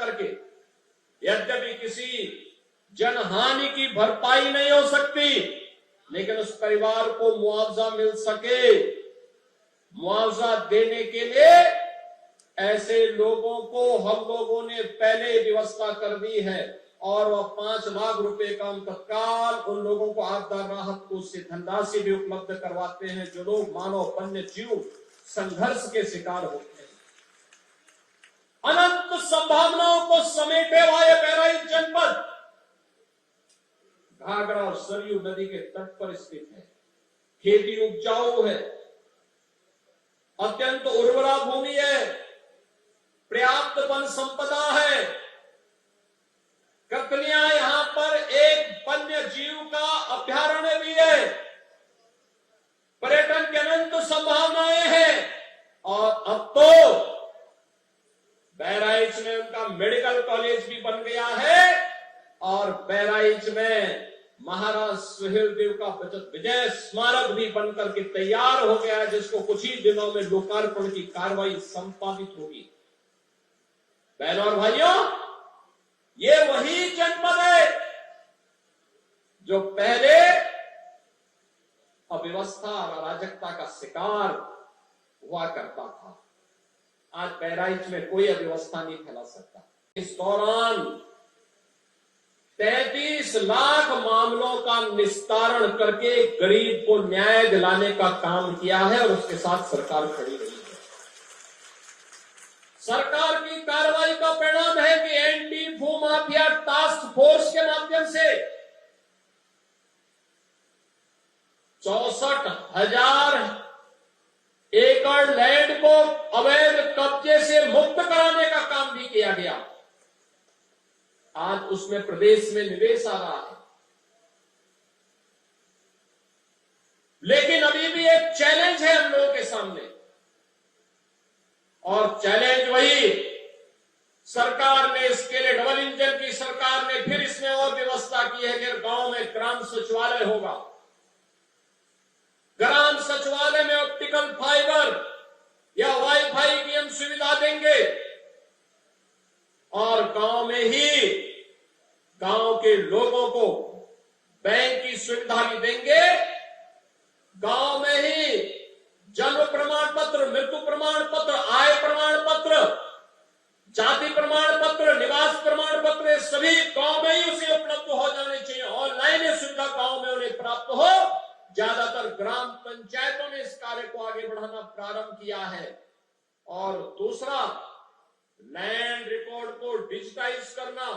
करके, यद्यपि किसी जनहानि की भरपाई नहीं हो सकती, लेकिन उस परिवार को मुआवजा मिल सके। मुआवजा देने के लिए ऐसे लोगों को हम लोगों ने पहले व्यवस्था कर दी है और वह 5 लाख रुपए का हम तत्काल उन लोगों को आपदा राहत कोष से धनराशि भी उपलब्ध करवाते हैं जो लोग मानव वन्य जीव संघर्ष के शिकार होते हैं। अनंत संभावनाओं को समेटे हुआ यह बहराइच जनपद घाघरा और सरयू नदी के तट पर स्थित है। खेती उपजाऊ है, अत्यंत उर्वरा भूमि है, पर्याप्त वन संपदा है। ककलियां यहां पर एक वन्य जीव का अभ्यारण्य भी है, पर्यटन की अनंत संभावनाएं हैं और अब तो बहराइच में उनका मेडिकल कॉलेज भी बन गया है और बहराइच में महाराज सुहेलदेव का विजय स्मारक भी बनकर के तैयार हो गया है, जिसको कुछ ही दिनों में लोकार्पण की कार्रवाई संपादित होगी। बहनों और भाइयों, ये वही जनपद है जो पहले अव्यवस्था और अराजकता का शिकार हुआ करता था। आज बहराइच में कोई अव्यवस्था नहीं फैला सकता। इस दौरान 33 लाख मामलों का निस्तारण करके गरीब को न्याय दिलाने का काम किया है और उसके साथ सरकार खड़ी रही है। सरकार की कार्रवाई का परिणाम है कि एंटी भूमाफिया टास्क फोर्स के माध्यम से 64,000 एकड़ लैंड को अवैध कब्जे से मुक्त कराने का काम भी किया गया। आज उसमें प्रदेश में निवेश आ रहा है, लेकिन अभी भी एक चैलेंज है हम लोगों के सामने और चैलेंज वही सरकार ने इसके लिए डबल इंजन की सरकार ने फिर इसमें और व्यवस्था की है कि गांव में ग्राम सचिवालय होगा। ग्राम सचिवालय में ऑप्टिकल फाइबर या वाईफाई की हम सुविधा देंगे और गांव में ही गांव के लोगों को बैंक की सुविधा भी देंगे। गांव में ही जन्म प्रमाण पत्र, मृत्यु प्रमाण पत्र, आय प्रमाण पत्र, जाति प्रमाण पत्र, निवास प्रमाण पत्र सभी गांव में ही उसे उपलब्ध हो जाने चाहिए। ऑनलाइन ये सुविधा गांव में उन्हें प्राप्त हो। ज्यादातर ग्राम पंचायतों ने इस कार्य को आगे बढ़ाना प्रारंभ किया है। और दूसरा, लैंड रिकॉर्ड को डिजिटाइज करना।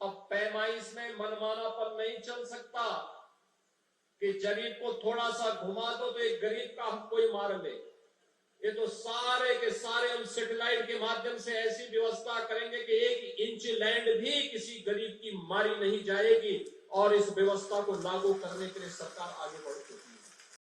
अब पैमाइश में मनमानापन नहीं चल सकता कि गरीब को थोड़ा सा घुमा दो तो एक गरीब का हम कोई मार ले। ये तो सारे के सारे हम सैटेलाइट के माध्यम से ऐसी व्यवस्था करेंगे कि 1 इंच लैंड भी किसी गरीब की मारी नहीं जाएगी और इस व्यवस्था को लागू करने के लिए सरकार आगे बढ़ेगी।